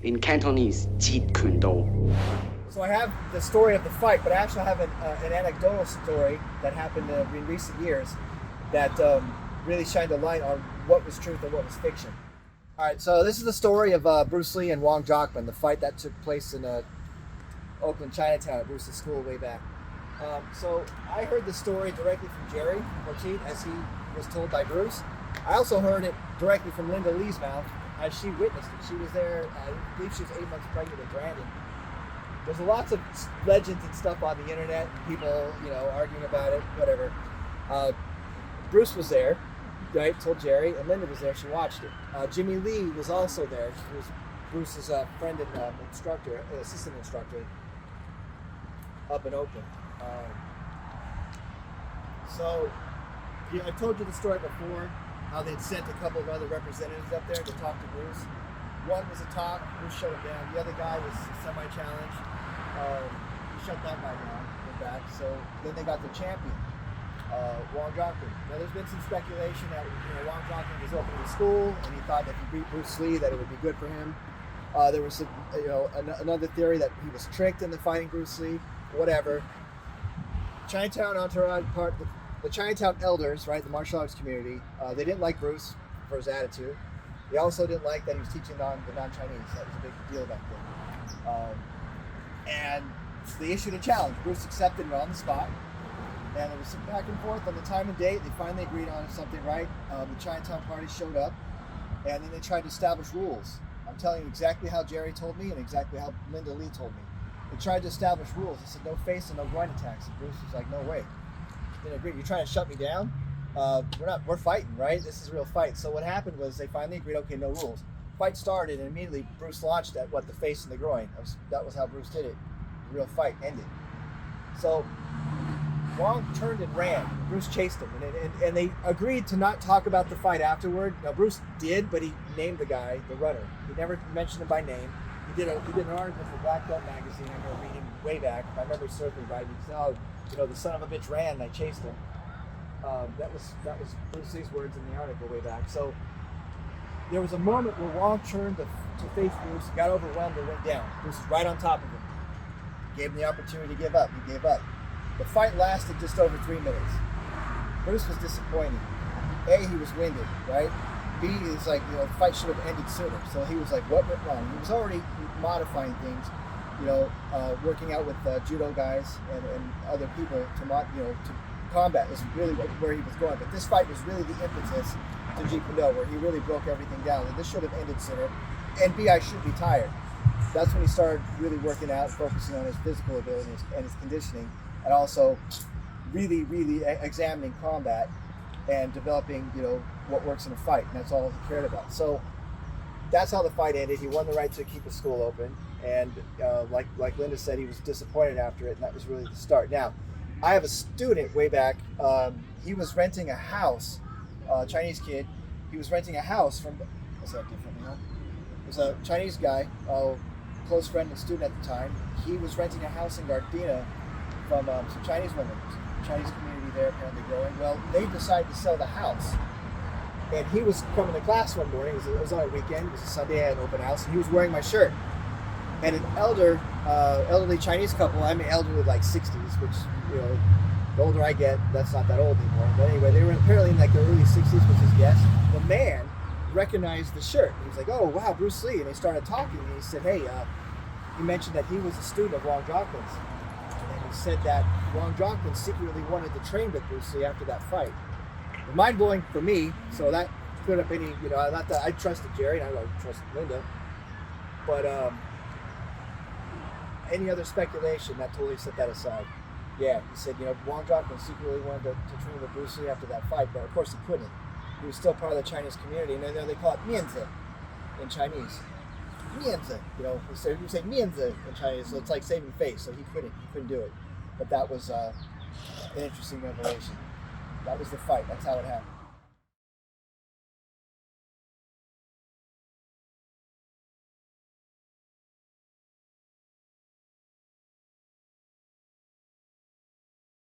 In Cantonese, Jeet Kune. So I have the story of the fight, but I actually have an anecdotal story that happened in recent years that really shined a light on what was truth and what was fiction. All right, so this is the story of Bruce Lee and Wong Jackman, the fight that took place in Oakland, Chinatown at Bruce's school way back. So I heard the story directly from Jerry or Jeet, as he was told by Bruce. I also heard it directly from Linda Lee's mouth as she witnessed it. She was there, I believe she was 8 months pregnant with Brandon. There's lots of legends and stuff on the internet, people, arguing about it, whatever. Bruce was there, right, told Jerry, and Linda was there, she watched it. Jimmy Lee was also there. He was Bruce's friend and assistant instructor up in Oakland. I told you the story before, how they'd sent a couple of other representatives up there to talk to Bruce. One was a talk, Bruce shut him down. The other guy was semi-challenged. He shut that guy down, went back. So then they got the champion, Wong Jackman. Now there's been some speculation that Wong Jackman was opening a school and he thought that if he beat Bruce Lee that it would be good for him. There was another theory that he was tricked into fighting Bruce Lee, whatever. Chinatown entourage the Chinatown elders, right, the martial arts community, they didn't like Bruce for his attitude. They also didn't like that he was teaching the non-Chinese. That was a big deal back then. And they issued a challenge. Bruce accepted it on the spot. And there was some back and forth on the time and date. They finally agreed on something, right? The Chinatown party showed up. And then they tried to establish rules. I'm telling you exactly how Jerry told me and exactly how Linda Lee told me. They tried to establish rules. They said no face and no groin attacks. And Bruce was like, no way. Didn't agree. You're trying to shut me down? We're fighting, right? This is a real fight. So what happened was they finally agreed, okay, no rules. Fight started and immediately Bruce launched at the face and the groin. That was how Bruce did it. The real fight ended. So Wong turned and ran. Bruce chased him, and they agreed to not talk about the fight afterward. Now Bruce did, but he named the guy, the runner. He never mentioned him by name. He did an article for Black Belt magazine. I remember reading way back. My memory serves me right. He said, the son of a bitch ran, and I chased him. That was Bruce Lee's words in the article way back. So there was a moment where Wong turned to face Bruce, got overwhelmed, and went down. Bruce was right on top of him. Gave him the opportunity to give up. He gave up. The fight lasted just over 3 minutes. Bruce was disappointed. A, he was winded, right? B, is like, the fight should have ended sooner. So he was like, what went wrong? He was already modifying things, working out with judo guys and other people to combat is really where he was going. But this fight was really the impetus to Jeet Kune, where he really broke everything down. And this should have ended sooner. And B, I should be tired. That's when he started really working out, focusing on his physical ability and his conditioning, and also really, really examining combat and developing, what works in a fight. And that's all he cared about. So that's how the fight ended. He won the right to keep his school open. And like Linda said, he was disappointed after it, and that was really the start. Now, I have a student way back. He was renting a house, Chinese kid. He was renting a house from, what's that different now? It was a Chinese guy, close friend and student at the time. He was renting a house in Gardena from some Chinese women. Chinese community there apparently growing. Well, they decided to sell the house. And he was coming to class one morning. It was on a weekend. It was a Sunday. I had an open house. And he was wearing my shirt. And an elderly Chinese couple, I mean elderly like 60s, which, the older I get, that's not that old anymore. But anyway, they were apparently in like their early 60s, which is yes. The man recognized the shirt. He was like, oh, wow, Bruce Lee. And they started talking. And he said, hey, he mentioned that he was a student of Wong Jackman's. And he said that Wong Jackman secretly wanted to train with Bruce Lee after that fight. Mind-blowing for me, so that cleared up any, not that I trusted Jerry, and I don't trust Linda, but any other speculation, that totally set that aside. Yeah, he said, Wong Jackman secretly wanted to train with Bruce Lee after that fight, but of course he couldn't. He was still part of the Chinese community, and they call it mianzi in Chinese. Mianzi, we say mianzi in Chinese, so it's like saving face, so he couldn't do it. But that was an interesting revelation. That was the fight. That's how it happened.